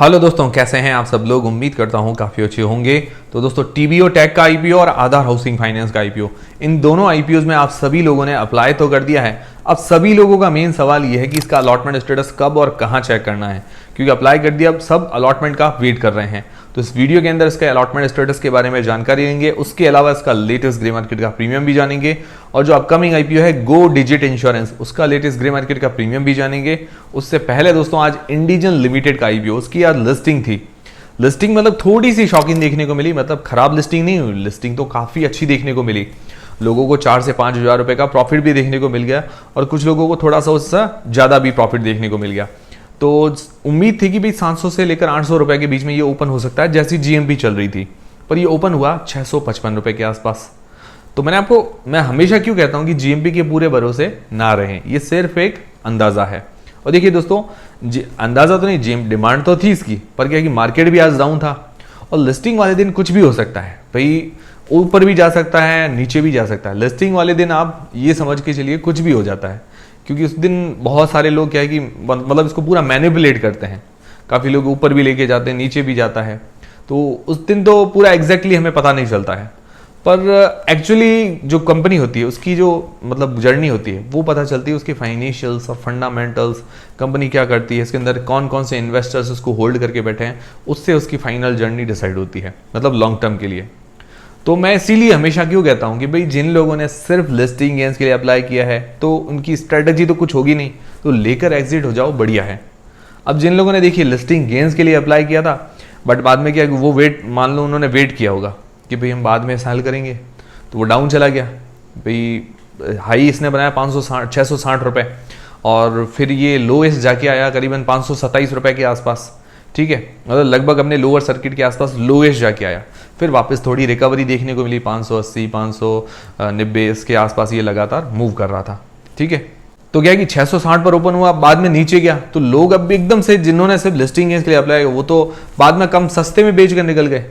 Hello दोस्तों, कैसे हैं आप सब लोग। उम्मीद करता हूं काफ़ी अच्छे होंगे। तो दोस्तों, टीबीओ टेक का आईपीओ और आधार हाउसिंग फाइनेंस का आईपीओ, इन दोनों आईपीओ में आप सभी लोगों ने अप्लाई तो कर दिया है। अब सभी लोगों का मेन सवाल यह है कि इसका अलॉटमेंट स्टेटस कब और कहां चेक करना है, क्योंकि अप्लाई कर दिया, अब सब अलॉटमेंट का वेट कर रहे हैं। तो इस वीडियो के अंदर इसके अलॉटमेंट स्टेटस के बारे में जानकारी लेंगे, उसके अलावा इसका लेटेस्ट ग्रे मार्केट का प्रीमियम भी जानेंगे, और जो अपकमिंग आईपीओ है गो डिजिट इंश्योरेंस, उसका लेटेस्ट ग्रे मार्केट का प्रीमियम भी जानेंगे। उससे पहले दोस्तों, आज इंडिजन लिमिटेड का आईपीओ, उसकी आज लिस्टिंग थी। लिस्टिंग मतलब थोड़ी सी शॉकिंग देखने को मिली, मतलब खराब लिस्टिंग नहीं हुई, लिस्टिंग तो काफी अच्छी देखने को मिली। लोगों को 4 से 5 हजार रुपए का प्रॉफिट भी देखने को मिल गया, और कुछ लोगों को थोड़ा सा उससे ज्यादा भी प्रॉफिट देखने को मिल गया। तो उम्मीद थी कि भाई 700 से लेकर 800 रुपए के बीच में ये ओपन हो सकता है, जैसी जीएमपी चल रही थी, पर ये ओपन हुआ 655 रुपए के आसपास। तो मैं हमेशा क्यों कहता हूं कि जीएमपी के पूरे भरोसे ना रहें, ये सिर्फ एक अंदाजा है। और देखिए दोस्तों, अंदाजा तो नहीं, डिमांड तो थी इसकी, पर क्या कि मार्केट भी आज डाउन था, और लिस्टिंग वाले दिन कुछ भी हो सकता है भाई, ऊपर भी जा सकता है, नीचे भी जा सकता है। लिस्टिंग वाले दिन आप ये समझ के चलिए कुछ भी हो जाता है, क्योंकि उस दिन बहुत सारे लोग क्या है कि मतलब इसको पूरा मैनिपुलेट करते हैं। काफी लोग ऊपर भी लेके जाते हैं, नीचे भी जाता है, तो उस दिन तो पूरा एग्जैक्टली हमें पता नहीं चलता है। पर एक्चुअली जो कंपनी होती है उसकी जो मतलब जर्नी होती है वो पता चलती है, उसके फाइनेंशियल्स और फंडामेंटल्स, कंपनी क्या करती है, इसके अंदर कौन कौन से इन्वेस्टर्स उसको होल्ड करके बैठे हैं, उससे उसकी फाइनल जर्नी डिसाइड होती है, मतलब लॉन्ग टर्म के लिए। तो मैं इसीलिए हमेशा क्यों कहता हूं कि भाई जिन लोगों ने सिर्फ लिस्टिंग गेन्स के लिए अप्लाई किया है तो उनकी स्ट्रेटजी तो कुछ होगी नहीं, तो लेकर एग्जिट हो जाओ, बढ़िया है। अब जिन लोगों ने देखिए लिस्टिंग गेन्स के लिए अप्लाई किया था, बट बाद में क्या, वो वेट, मान लो उन्होंने वेट किया होगा कि भाई हम बाद में सेल करेंगे, तो वो डाउन चला गया भाई। हाई इसने बनाया 660 रुपए, और फिर ये लोएस्ट जाके आया करीबन 527 रुपए के आसपास, ठीक है, मतलब लगभग अपने लोअर सर्किट के आसपास लोएस्ट जाके आया। फिर वापस थोड़ी रिकवरी देखने को मिली, 580 590 इसके आसपास ये लगातार मूव कर रहा था, ठीक है। तो क्या है कि 660 पर ओपन हुआ, बाद में नीचे गया, तो लोग अब एकदम से जिन्होंने सिर्फ लिस्टिंग के लिए अप्लाई किया वो तो बाद में कम सस्ते में बेच कर निकल गए,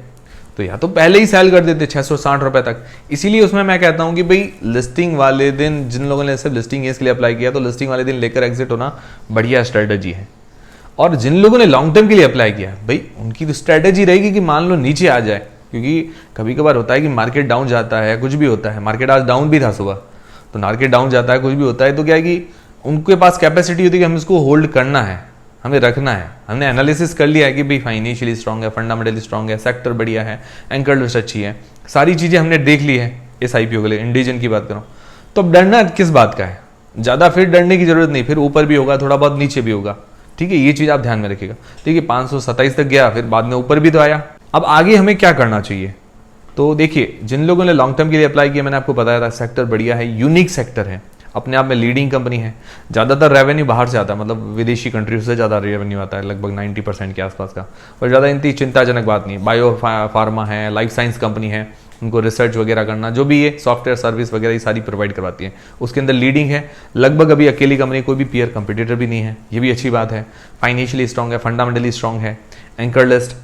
तो या तो पहले ही सेल कर देते 660 रुपए तक। इसीलिए उसमें मैं कहता हूं कि भाई लिस्टिंग वाले दिन जिन लोगों ने सिर्फ लिस्टिंग के लिए अप्लाई किया, तो लिस्टिंग वाले दिन लेकर एग्जिट होना बढ़िया स्ट्रेटेजी है। और जिन लोगों ने लॉन्ग टर्म के लिए अप्लाई किया भाई, उनकी तो स्ट्रेटेजी रहेगी कि मान लो नीचे आ जाए, क्योंकि कभी कभार होता है कि मार्केट डाउन जाता है, कुछ भी होता है, मार्केट आज डाउन भी था सुबह, तो मार्केट डाउन जाता है, कुछ भी होता है, तो क्या है कि उनके पास कैपेसिटी होती है कि हम इसको होल्ड करना है, हमें रखना है। हमने एनालिसिस कर लिया है कि भाई फाइनेंशियली स्ट्रांग है, फंडामेंटली स्ट्रांग है, सेक्टर बढ़िया है, एंकर लिस्ट अच्छी है, सारी चीजें हमने देख ली है इस आईपीओ के लिए। इंडिजन की बात करूं तो अब डरना किस बात का है, ज्यादा फिर डरने की जरूरत नहीं, फिर ऊपर भी होगा, थोड़ा बहुत नीचे भी होगा, ठीक है, ये चीज आप ध्यान में रखिएगा। देखिए 527 तक गया, फिर बाद में ऊपर भी तो आया। अब आगे हमें क्या करना चाहिए, तो देखिए जिन लोगों ने लॉन्ग टर्म के लिए अप्लाई किया, मैंने आपको बताया था सेक्टर बढ़िया है, यूनिक सेक्टर है, अपने आप में लीडिंग कंपनी है। ज्यादातर रेवेन्यू बाहर से आता है, मतलब विदेशी कंट्रीज से ज्यादा रेवेन्यू आता है, लगभग 90% के आसपास का, और ज्यादा इतनी चिंताजनक बात नहीं है। बायो फार्मा है, लाइफ साइंस कंपनी है, उनको रिसर्च वगैरह करना, जो भी ये सॉफ्टवेयर सर्विस वगैरह ये सारी प्रोवाइड करवाती है, उसके अंदर लीडिंग है। लगभग अभी अकेली कंपनी, कोई भी पीयर कंपटीटर भी नहीं है, ये भी अच्छी बात है। फाइनेंशियली स्ट्रांग है, फंडामेंटली स्ट्रांग है, एंकर लिस्ट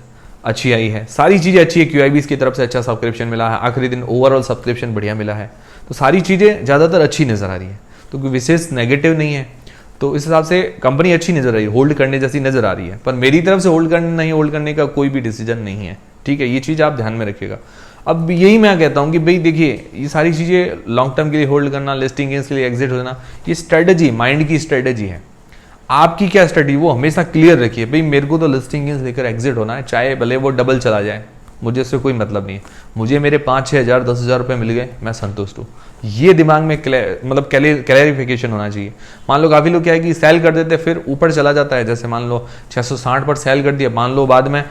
अच्छी आई है, सारी चीजें अच्छी है। क्यूआईबीज की तरफ से अच्छा सब्सक्रिप्शन मिला है, आखिरी दिन ओवरऑल सब्सक्रिप्शन बढ़िया मिला है, तो सारी चीजें ज्यादातर अच्छी नजर आ रही है, तो कोई विशेष नेगेटिव नहीं है। तो इस हिसाब से कंपनी अच्छी नजर आ रही है, होल्ड करने जैसी नजर आ रही है। पर मेरी तरफ से होल्ड करने नहीं होल्ड करने का कोई भी डिसीजन नहीं है, ठीक है, ये चीज आप ध्यान में रखिएगा। अब यही मैं कहता हूं कि भाई देखिए, ये सारी चीजें लॉन्ग टर्म के लिए होल्ड करना, लिस्टिंग के लिए एग्जिट होना, ये स्ट्रेटेजी, माइंड की स्ट्रेटेजी है। आपकी क्या स्ट्रेटेजी, वो हमेशा क्लियर रखिए। भाई मेरे को तो लिस्टिंग लेकर एग्जिट होना है, चाहे भले वो डबल चला जाए, मुझे इससे कोई मतलब नहीं है। मुझे मेरे 5-6 हजार 10 हजार रुपए मिल गए, मैं संतुष्ट हूँ। ये दिमाग में मतलब क्लैरिफिकेशन होना चाहिए। मान लो काफी लोग क्या है कि सेल कर देते, फिर ऊपर चला जाता है, जैसे मान लो 660 पर सेल कर दिया, मान लो बाद में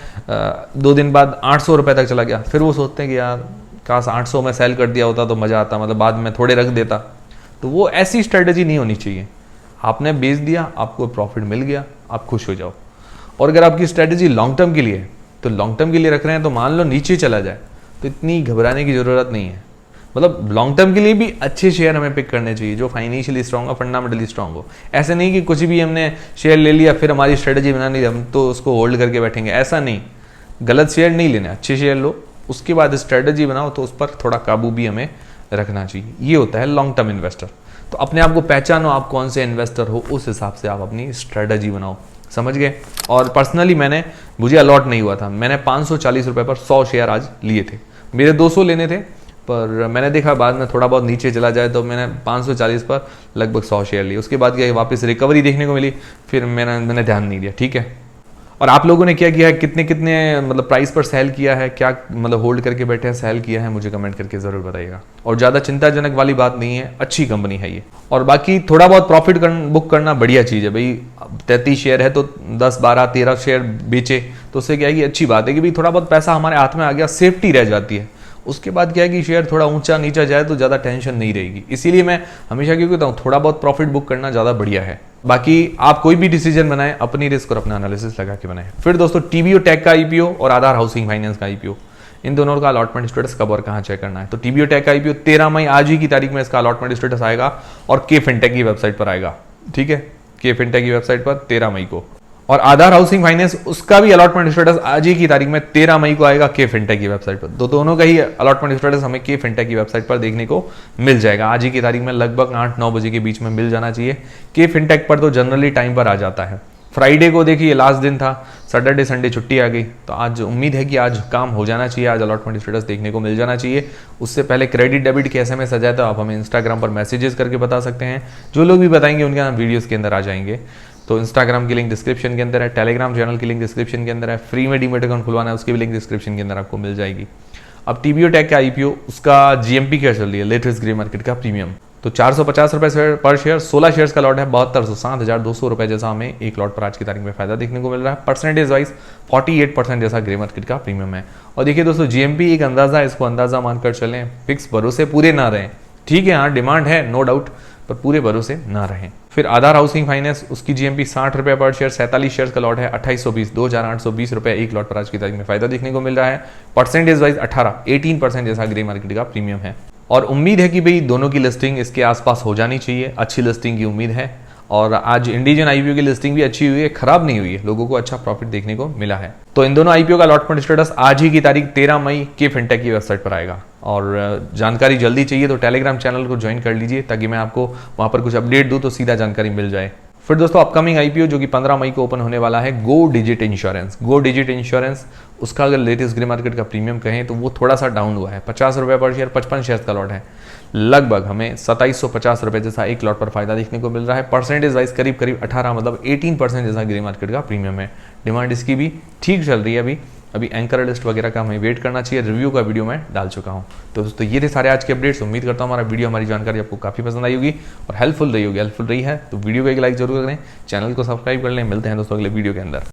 2 दिन बाद 800 रुपए तक चला गया, फिर वो सोचते हैं कि यार काश 800 में सेल कर दिया होता तो मजा आता, मतलब बाद में थोड़े रख देता। तो वो ऐसी स्ट्रेटेजी नहीं होनी चाहिए। आपने बेच दिया, आपको प्रॉफिट मिल गया, आप खुश हो जाओ। और अगर आपकी स्ट्रेटेजी लॉन्ग टर्म के लिए है, तो लॉन्ग टर्म के लिए रख रहे हैं, तो मान लो नीचे चला जाए तो इतनी घबराने की जरूरत नहीं है। मतलब लॉन्ग टर्म के लिए भी अच्छे शेयर हमें पिक करने चाहिए, जो फाइनेंशियली स्ट्रांग हो, फंडामेंटली स्ट्रांग हो। ऐसे नहीं कि कुछ भी हमने शेयर ले लिया फिर हमारी स्ट्रेटेजी बना ली, हम तो उसको होल्ड करके बैठेंगे, ऐसा नहीं। गलत शेयर नहीं लेने, अच्छे शेयर लो, उसके बाद स्ट्रेटेजी बनाओ, तो उस पर थोड़ा काबू भी हमें रखना चाहिए। ये होता है लॉन्ग टर्म इन्वेस्टर। तो अपने आप को पहचानो, आप कौन से इन्वेस्टर हो, उस हिसाब से आप अपनी स्ट्रेटेजी बनाओ। समझ गए। और पर्सनली मुझे अलॉट नहीं हुआ था, मैंने 540 रुपये पर 100 शेयर आज लिए थे। मेरे 200 लेने थे, पर मैंने देखा बाद में थोड़ा बहुत नीचे चला जाए तो मैंने 540 पर लगभग 100 शेयर लिए। उसके बाद क्या वापस रिकवरी देखने को मिली, फिर मैंने ध्यान नहीं दिया। ठीक है, और आप लोगों ने क्या किया है, कितने कितने मतलब प्राइस पर सेल किया है, क्या मतलब होल्ड करके बैठे हैं, सेल किया है, मुझे कमेंट करके ज़रूर बताइएगा। और ज़्यादा चिंताजनक वाली बात नहीं है, अच्छी कंपनी है ये। और बाकी थोड़ा बहुत प्रॉफिट बुक करना बढ़िया चीज़ है भाई। 33 शेयर है तो 10 12 13 शेयर बेचे तो उससे क्या है कि अच्छी बात है कि भाई थोड़ा बहुत पैसा हमारे हाथ में आ गया, सेफ्टी रह जाती है। उसके बाद क्या है कि शेयर थोड़ा ऊंचा नीचा जाए तो ज़्यादा टेंशन नहीं रहेगी। इसीलिए मैं हमेशा क्यों कहता हूँ थोड़ा बहुत प्रॉफिट बुक करना ज़्यादा बढ़िया है। बाकी आप कोई भी डिसीजन बनाएं अपनी रिस्क और अपना एनालिसिस लगा के बनाएं। फिर दोस्तों टीबीओ टेक का आईपीओ और आधार हाउसिंग फाइनेंस का आईपीओ, इन दोनों का अलॉटमेंट स्टेटस कब और कहाँ चेक करना है। तो टीबीओ टेक का आईपीओ 13 मई आज ही की तारीख में इसका अलॉटमेंट स्टेटस आएगा और के फिनटेक की वेबसाइट पर आएगा। ठीक है, के फिनटेक की वेबसाइट पर 13 मई को। और आधार हाउसिंग फाइनेंस उसका भी अलॉटमेंट स्टेटस आज ही की तारीख में 13 मई को आएगा के फिनटेक की वेबसाइट पर। तो दोनों का ही अलॉटमेंट स्टेटस हमें के फिनटेक की वेबसाइट पर देखने को मिल जाएगा। आज ही की तारीख में लगभग 8-9 बजे के बीच में मिल जाना चाहिए। के फिनटेक पर तो जनरली टाइम पर आ जाता है। फ्राइडे को देखिए लास्ट दिन था, सैटरडे संडे छुट्टी आ गई, तो आज उम्मीद है कि आज काम हो जाना चाहिए, आज अलॉटमेंट स्टेटस देखने को मिल जाना चाहिए। उससे पहले क्रेडिट डेबिट के SMS आ जाए तो आप हमें इंस्टाग्राम पर मैसेजेस करके बता सकते हैं। जो लोग भी बताएंगे उनके नाम वीडियोज़ के अंदर आ जाएंगे। तो इंस्टाग्राम की लिंक डिस्क्रिप्शन के अंदर है, टेलीग्राम चैनल की लिंक डिस्क्रिप्शन के अंदर है, फ्री में डीमेट अकाउंट खुलवाना है उसकी भी लिंक डिस्क्रिप्शन के अंदर आपको मिल जाएगी। अब टीबीओ टेक का आईपीओ उसका जीएमपी क्या चल रही है, लेटेस्ट ग्रे मार्केट का प्रीमियम, तो 450 रुपये पर शेयर, 16 शेयर्स का लॉट है 7200, 7,200 रुपये जैसा हमें एक लॉट पर आज की तारीख में फायदा देखने को मिल रहा है। परसेंटेज वाइज 48% जैसा ग्रे मार्केट का प्रीमियम है। और देखिए दोस्तों जीएमपी एक अंदाजा है, इसको अंदाजा मानकर चलें, फिक्स भरोसे पूरे ना रहें। ठीक है, हाँ डिमांड है नो डाउट, पर पूरे भरोसे ना रहें। फिर आधार हाउसिंग फाइनेंस उसकी जीएमपी 60 रुपये पर शेयर, 47 शेयर का लॉट है, 2820, 2820 रुपये एक लॉट पर आज की तारीख में फायदा देखने को मिल रहा है। परसेंटेज वाइज 18% जैसा ग्रे मार्केट का प्रीमियम है। और उम्मीद है कि भाई दोनों की लिस्टिंग इसके आसपास हो जानी चाहिए, अच्छी लिस्टिंग की उम्मीद है। और आज इंडिजन आईपीओ की लिस्टिंग भी अच्छी हुई है, खराब नहीं हुई है, लोगों को अच्छा प्रॉफिट देखने को मिला है। तो इन दोनों आईपीओ का अलॉटमेंट स्टेटस आज ही की तारीख 13 मई के फिनटेक की वेबसाइट पर आएगा। और जानकारी जल्दी चाहिए तो टेलीग्राम चैनल को ज्वाइन कर लीजिए ताकि मैं आपको वहां पर कुछ अपडेट दूं तो सीधा जानकारी मिल जाए। फिर दोस्तों अपकमिंग आईपीओ जो कि 15 मई को ओपन होने वाला है, गो डिजिट इंश्योरेंस। गो डिजिट इंश्योरेंस उसका अगर लेटेस्ट ग्रे मार्केट का प्रीमियम कहें तो वो थोड़ा सा डाउन हुआ है, 50 रुपये पर शेयर, 55 शेयर का लॉट है। लगभग हमें 2750 रुपये जैसा एक लॉट पर फायदा देखने को मिल रहा है। परसेंटेज वाइज करीब 18 मतलब 18% जैसा ग्रे मार्केट का प्रीमियम है। डिमांड इसकी भी ठीक चल रही है। अभी एंकर लिस्ट वगैरह का हमें वेट करना चाहिए, रिव्यू का वीडियो मैं डाल चुका हूं। तो दोस्तों ये थे सारे आज के अपडेट्स। उम्मीद करता हूं हमारा वीडियो, हमारी जानकारी आपको काफी पसंद आई होगी और हेल्पफुल रही है तो वीडियो को एक लाइक जरूर करें, चैनल को सब्सक्राइब कर लें। मिलते हैं दोस्तों अगले वीडियो के अंदर।